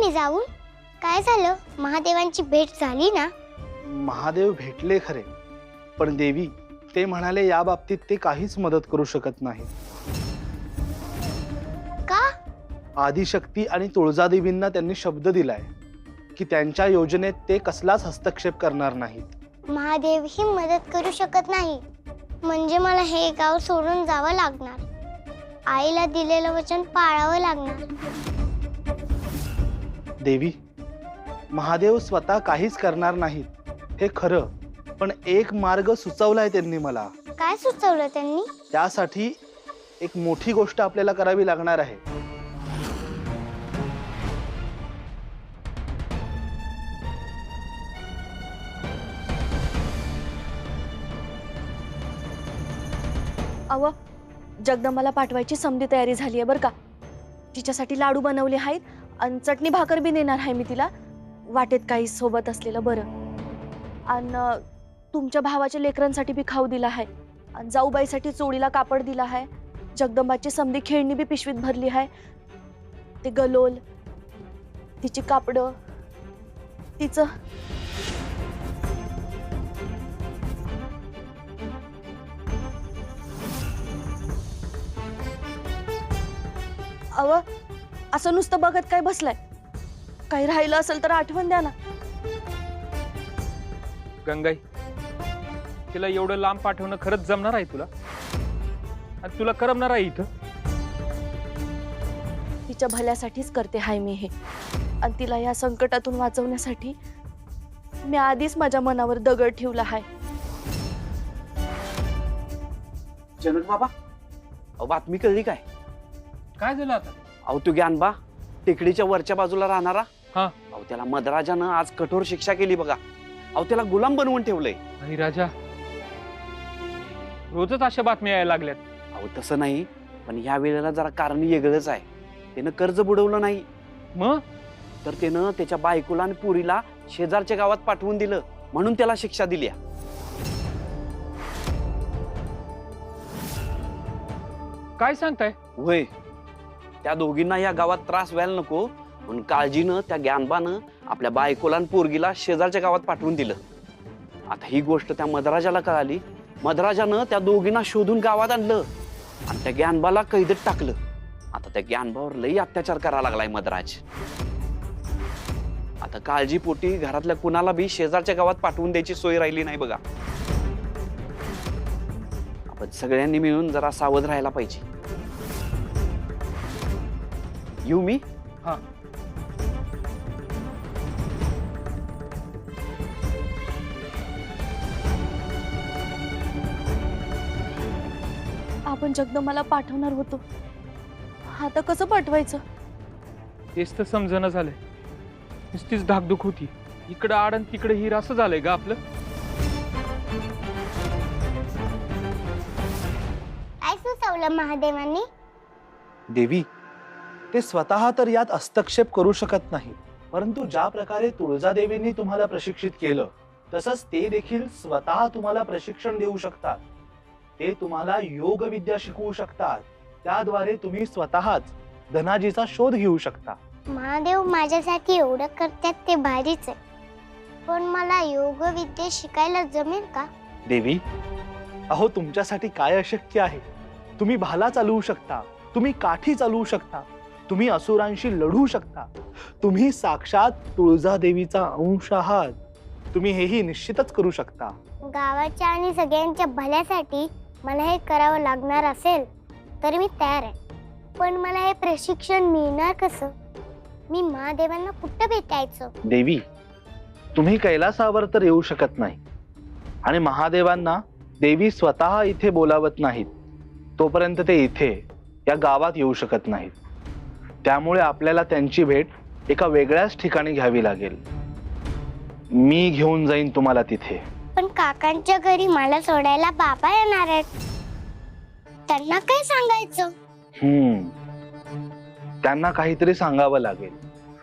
मी जाऊन? काय झालं? महादेवांची भेट झाली ना? महादेव भेटले खरे, पण देवी ते म्हणाले या बाबतीत ते काहीच मदत करू शकत नाही. का? आदिशक्ती आणि तुळजादेवींना त्यांनी शब्द दिलाय की त्यांच्या योजनेत ते कसलाच हस्तक्षेप करणार नाहीत. महादेव ही मदत करू शकत नाही म्हणजे मला हे गाव सोडून जावं लागणार. आईला दिलेलं वचन पाळावं लागणार. देवी, महादेव स्वतः काहीच करणार नाहीत हे खरं, पण एक मार्ग सुचवलाय त्यांनी मला. काय सुचवलं त्यांनी? त्यासाठी एक मोठी गोष्ट आपल्याला करावी लागणार आहे. अव जगदंबाला पाठवायची समधी तयारी झाली आहे बरं का. तिच्यासाठी लाडू बनवले आहेत आणि चटणी भाकर बी नेणार आहे मी तिला. वाटेत काही सोबत असलेलं बरं. आणि तुमच्या भावाच्या लेकरांसाठी बी खाऊ दिला आहे आणि जाऊबाईसाठी चोळीला कापड दिला आहे. जगदंबाची समधी खेळणी बी पिशवीत भरली आहे. ते गलोल, तिची कापडं, तिचं अव असं नुसतं बघत काय बसलाय? काही राहिलं असेल तर आठवण द्या ना. गंगाई, तिला एवढं लांब पाठवणं खरंच जमणार आहे तुला? आणि तुला करमणार आहे इथं? तिच्या भल्यासाठीच करते हाय मी हे. आणि तिला या संकटातून वाचवण्यासाठी मी आधीच माझ्या मनावर दगड ठेवला आहे. जनक बाबा, अहो बातमी कळली काय? काय झालं आता? अहो तू ज्ञानबा टेकडीच्या वरच्या बाजूला राहणारा, हा. अहो त्याला मधराजानं आज कठोर शिक्षा केली बघा. अहो त्याला गुलाम बनवून ठेवलंय. आणि राजा, रोजच अशा बातम्या यायला लागल्यात. अहो तसं नाही, पण ह्या वेळेला जरा कारण वेगळंच आहे. त्यानं कर्ज बुडवलं नाही, मग तर त्यानं त्याच्या बायकोला आणि पुरीला शेजारच्या गावात पाठवून दिलं, म्हणून त्याला शिक्षा दिली. काय सांगताय? होय, त्या दोघींना या गावात त्रास व्हायला नको म्हणून काळजीनं त्या ज्ञानबानं आपल्या बायकोला आणि पोरगीला शेजारच्या गावात पाठवून दिलं. आता ही गोष्ट त्या मधराजाला कळाली. मधराजानं त्या दोघींना शोधून गावात आणलं आणि त्या ज्ञानबाला कैदेत टाकलं. आता त्या ज्ञानबावर लई अत्याचार करायला लागलाय मधराज. आता काळजीपोटी घरातल्या कुणाला बी शेजारच्या गावात पाठवून द्यायची सोय राहिली नाही बघा. आपण सगळ्यांनी मिळून जरा सावध राहायला पाहिजे. येऊ मी? हा. आपण जगदंबाला पाठवणार होतो, आता कसं पाठवायचं? तेच तर समजणं झालंय. नुसतीच धाकधूक होती. इकडं आड आणि तिकडे हिर असं झालंय का आपलं? काय सुचवलं महादेवांनी? देवी, ते स्वतः तर यात हस्तक्षेप करू शकत नाही, परंतु ज्या प्रकारे तुळजादेवींनी तुम्हाला प्रशिक्षित केलं तसंच ते देखील स्वतः तुम्हाला प्रशिक्षण देऊ शकतात. ते तुम्हाला योग विद्या शिकवू शकतात. त्याद्वारे तुम्ही स्वतःच धनाजीचा शोध घेऊ शकता. महादेव माझ्यासाठी एवढं करतात ते भारीच आहे, पण मला योग विद्या शिकायला जमेल का? देवी, अहो तुमच्यासाठी काय अशक्य आहे? तुम्ही भाला चालवू शकता, तुम्ही काठी चालवू शकता, तुम्ही असुरांशी लढू शकता. तुम्ही साक्षात तुळजादेवीचा अंश आहात. तुम्ही हेही निश्चितच करू शकता. गावाच्या आणि सगळ्यांच्या भल्यासाठी मला हे करावं लागणार असेल तर मी तयार आहे. पण मला हे प्रशिक्षण मिळणार कसं? मी महादेवांना कुठं भेटायचं? देवी, तुम्ही कैलासावर तर येऊ शकत नाही आणि महादेवांना देवी स्वतः इथे बोलावत नाहीत. तोपर्यंत ते इथे या गावात येऊ शकत नाहीत. त्यामुळे आपल्याला त्यांची भेट एका वेगळ्याच ठिकाणी घ्यावी लागेल. मी घेऊन जाईन तुम्हाला तिथे. पण काकांच्या घरी मला सोडायला बाबा येणार आहेत. त्यांना काय सांगायचं? त्यांना काहीतरी सांगावं लागेल.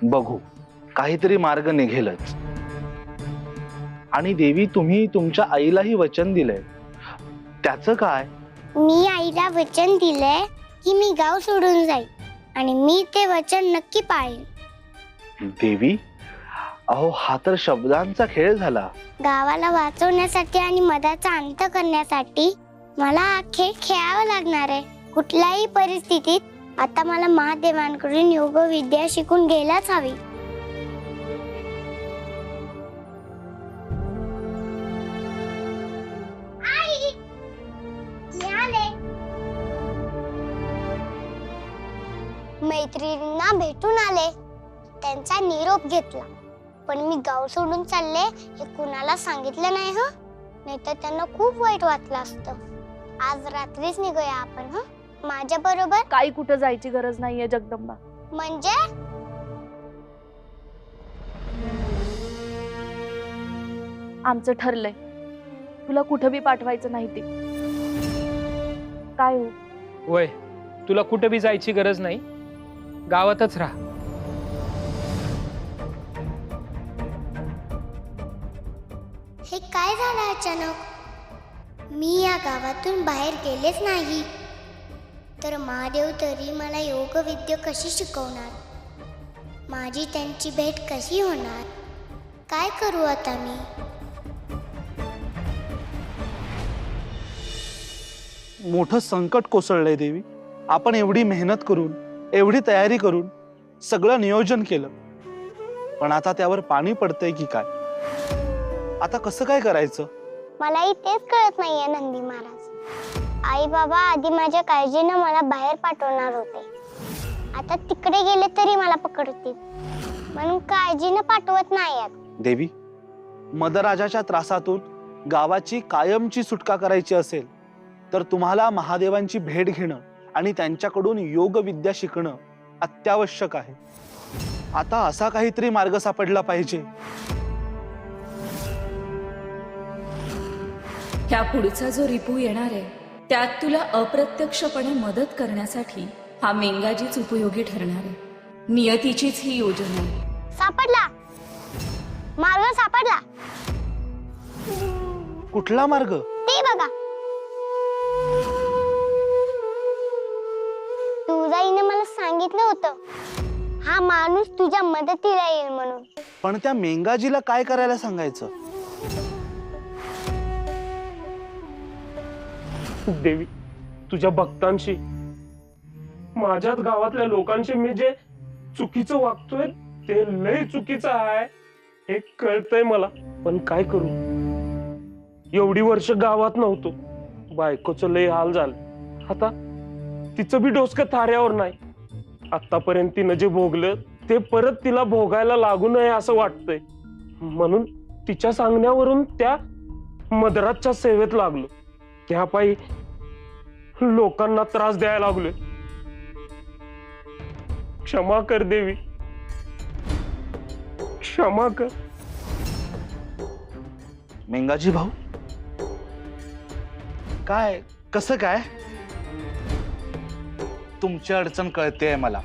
बघू, काहीतरी मार्ग निघेलच. आणि देवी, तुम्ही तुमच्या आईलाही वचन दिलंय, त्याचं काय? मी आईला वचन दिलंय की मी गाव सोडून जाईल आणि मी ते वचन नक्की पाळेन. देवी, अहो हा तर शब्दांचा खेळ झाला. गावाला वाचवण्यासाठी आणि मदाचा अंत करण्यासाठी मला हा खेळ खेळावा लागणार आहे. कुठल्याही परिस्थितीत आता मला महादेवांकडून योग विद्या शिकून घ्यायलाच हवी. आई, मी आले. मैत्रिणींना भेटून आले, त्यांचा निरोप घेतला. पण मी गाव सोडून चालले हे कुणाला सांगितलं नाही ह, नाहीतर त्यांना खूप वाईट वाटलं असतं. आज रात्रीच निघूया आपण. माझ्या बरोबर? काही कुठं जायची गरज नाहीये जगदंबा. म्हणजे आमचं ठरलंय, तुला कुठं बी पाठवायचं नाही ते. काय हो, वय तुला कुठं बी जायची गरज नाही, गावातच राहा. हे काय झालं अचानक? मी या गावातून बाहेर गेलेच नाही, तर महादेव तरी मला योग विद्या कशी शिकवणार? माझी त्यांची भेट कशी होणार? काय करू आता मी? मोठं संकट कोसळलंय देवी. आपण एवढी मेहनत करून, एवढी तयारी करून सगळं नियोजन केलं, पण आता त्यावर पाणी पडतंय की काय? आता कसं काय करायचं? मलाही तेच कळत नाहीये नंदी महाराज. आई बाबा आधी माझ्या काळजीनं मला बाहेर पाठवणार होते, आता तिकडे गेले तरी मला पकडतील, म्हणून काळजीनं पाठवत नाहीयेत. देवी, मदराजाच्या त्रासातून गावाची कायमची सुटका करायची असेल तर तुम्हाला महादेवांची भेट घेणं आणि त्यांच्याकडून योग विद्या शिकणं अत्यावश्यक आहे. आता असा काहीतरी मार्ग सापडला पाहिजे. ह्या पुढचा जो रिपू येणार आहे त्यात तुला अप्रत्यक्षपणे मदत करण्यासाठी हा मेंगाजीच उपयोगी ठरणार आहे. नियतीचीच ही योजना आहे. सापडला मार्ग, सापडला. कुठला मार्ग? ते बघा, तुळजाईने मला सांगितलं होतं हा माणूस तुझ्या मदतीला येईल म्हणून. पण त्या मेंगाजीला काय करायला सांगायचं? देवी, तुझ्या भक्तांशी, माझ्याच गावातल्या लोकांशी मी जे चुकीचं वागतोय ते लय चुकीचं आहे हे कळतंय मला. पण काय करू, एवढी वर्ष गावात नव्हतो, बायकोचं लय हाल झालं. आता तिचं बी डोसकं थाऱ्यावर नाही. आतापर्यंत तिनं जे भोगलं ते परत तिला भोगायला लागू नये असं वाटतंय, म्हणून तिच्या सांगण्यावरून त्या मदराजच्या सेवेत लागलो. त्यापायी लोकांना त्रास द्यायला लागलोय. क्षमा कर देवी, क्षमा कर. मेंगाजी भाऊ, काय कसं काय? तुमची अडचण कळतेय मला.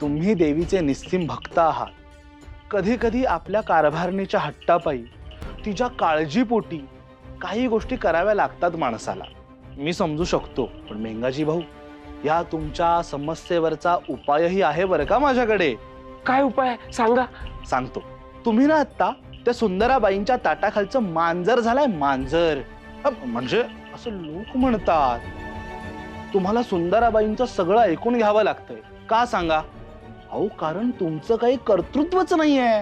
तुम्ही देवीचे निस्सीम भक्त आहात. कधी कधी आपल्या कारभारणीच्या हट्टापायी, तिच्या काळजीपोटी काही गोष्टी कराव्या लागतात माणसाला. मी समजू शकतो, पण मेंगाजी भाऊ, या तुमच्या समस्येवरचा उपायही आहे बरं का माझ्याकडे. काय उपाय सांगा. सांगतो. तुम्ही ना आता त्या सुंदराबाईंच्या ताटाखालचं मांजर झालाय, मांजर. म्हणजे असं लोक म्हणतात. तुम्हाला सुंदराबाईंचं सगळं ऐकून घ्यावं लागतंय. का सांगा? अहो, कारण तुमचं काही कर्तृत्वच नाहीये.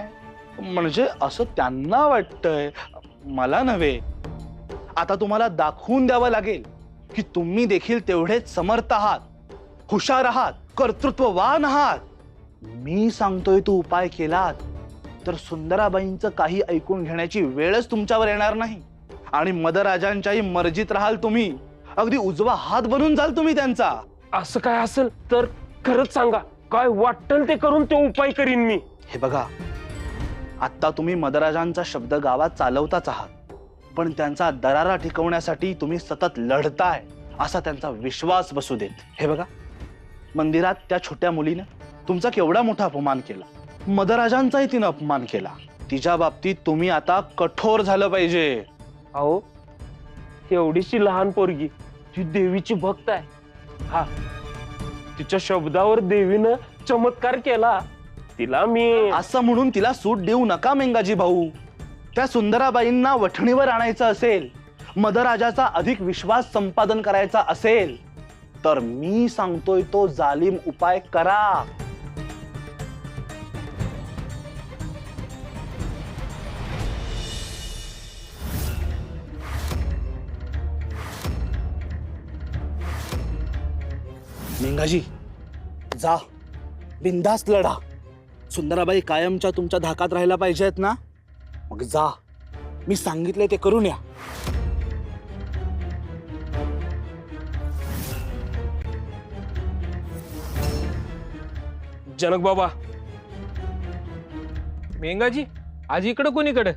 म्हणजे असं त्यांना वाटतंय, मला नव्हे. आता तुम्हाला दाखवून द्यावं लागेल की तुम्ही देखील तेवढेच समर्थ आहात, हुशार आहात, कर्तृत्ववान आहात. मी सांगतोय तो उपाय केलात तर सुंदराबाईंचं काही ऐकून घेण्याची वेळच तुमच्यावर येणार नाही आणि मदराजांच्याही मर्जीत राहाल तुम्ही. अगदी उजवा हात बनून जाल तुम्ही त्यांचा. असं काय असेल तर खरंच सांगा, काय वाटेल ते करून तो उपाय करीन मी. हे बघा, आता तुम्ही मदराजांचा शब्द गावात चालवताच आहात, पण त्यांचा दरारा टिकवण्यासाठी तुम्ही सतत लढताय असा त्यांचा विश्वास बसू देत. हे बघा, मंदिरात त्या छोट्या मुलीनं तुमचा केवढा मोठा अपमान केला. मदराजांचाही तिनं अपमान केला. तिच्या बाबतीत तुम्ही आता कठोर झालं पाहिजे. अहो, एवढीशी लहान पोरगी ती देवीची भक्त आहे. हा, तिच्या शब्दावर देवीनं चमत्कार केला. तिला मी असं म्हणून तिला सूट देऊ नका मेंगाजी भाऊ. त्या सुंदराबाईंना वठणीवर आणायचं असेल, मदराजाचा अधिक विश्वास संपादन करायचा असेल, तर मी सांगतोय तो जालिम उपाय करा. मेंगाजी, जा, बिंदास लढा. सुंदराबाई कायमच्या तुमच्या धाकात राहायला पाहिजेत ना? मग जा, मी सांगितले ते करून या. जनक बाबा, मेंगाजी आज इकडं कोणीकडे?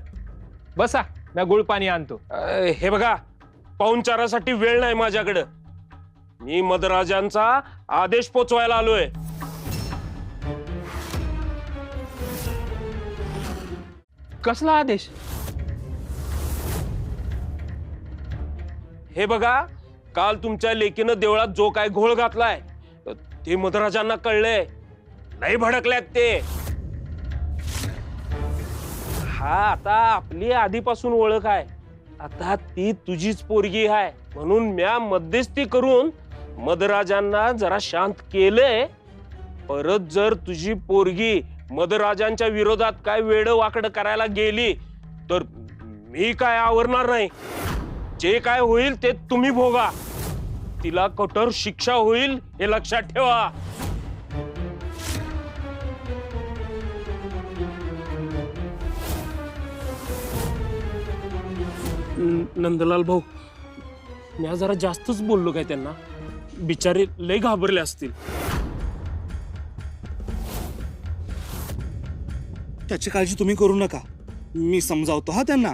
बसा, मी गुळ पाणी आणतो. हे बघा, पाहुणचारासाठी वेळ नाही माझ्याकडं. मी मदराजांचा आदेश पोचवायला आलोय. कसला आदेश? हे बघा, काल तुमच्या लेकीनं देवळात जो काय घोळ घातलाय ते मदराजांना कळलंय. नाही भडकल्यात ते. हा आता आपली आधीपासून ओळख आहे. आता ती तुझीच पोरगी आहे म्हणून म्या मध्यस्थी करून मदराजांना जरा शांत केलंय. परत जर तुझी पोरगी मदराजांच्या विरोधात काय वेड वाकड करायला गेली तर मी काय आवरणार नाही. जे काय होईल ते तुम्ही भोगा. तिला कठोर शिक्षा होईल हे लक्षात ठेवा. नंदलाल भाऊ, मी जरा जास्तच बोललो काय त्यांना? बिचारे लय घाबरले असतील. त्याची काळजी तुम्ही करू नका, मी समजावतो हा त्यांना.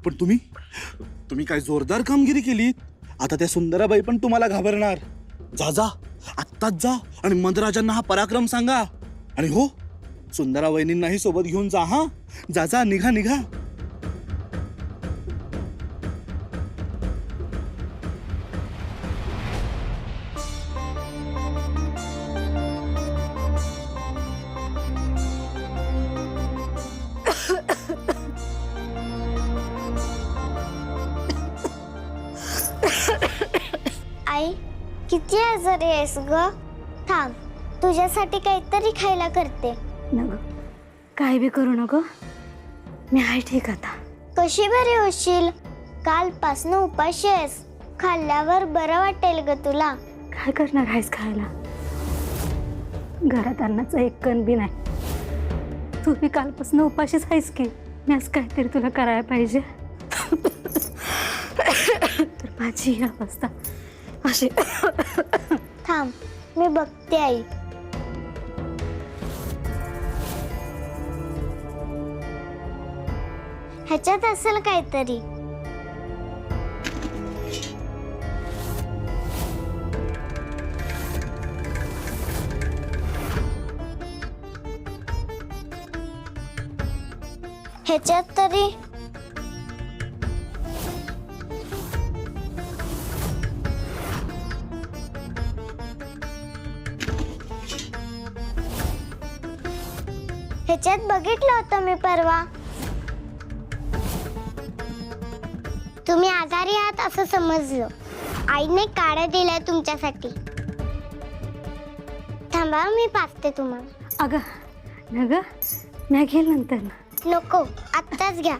पण तुम्ही काय जोरदार कामगिरी केलीत. आता त्या सुंदराबाई पण तुम्हाला घाबरणार. जा, आत्ताच जा आणि मदराजांना हा पराक्रम सांगा. आणि हो, सुंदराबाईंनाही सोबत घेऊन जा. हा, जा, निघा. आई, किती आजारी आहेस ग? थांब, तुझ्यासाठी काहीतरी खायला करते. नको, काय बी करू नको, मी आहे ठीक आता. कशी बरी होशील? कालपासनं उपाशी आहेस. खाल्ल्यावर बरं वाटेल ग तुला. काय करणार आहेस खायला? घरात अन्नाचा एक कण बी नाही. तू बी कालपासून उपाशीच आहेस की. मी आज काहीतरी तुला करायला पाहिजे. तर माझी ही अवस्था अशी. थांब, मी बघते आई. ह्याच्यात असेल काहीतरी. ह्याच्यात तरी. ह्याच्यात बघितलं होतं मी परवा. तुम्ही आजारी आहात असं समजलं. आईने काढा दिलाय तुमच्यासाठी. थांबा, मी पाचते तुम्हाला. अगं, नग, मी घेईल नंतर ना. नको, आत्ताच घ्या.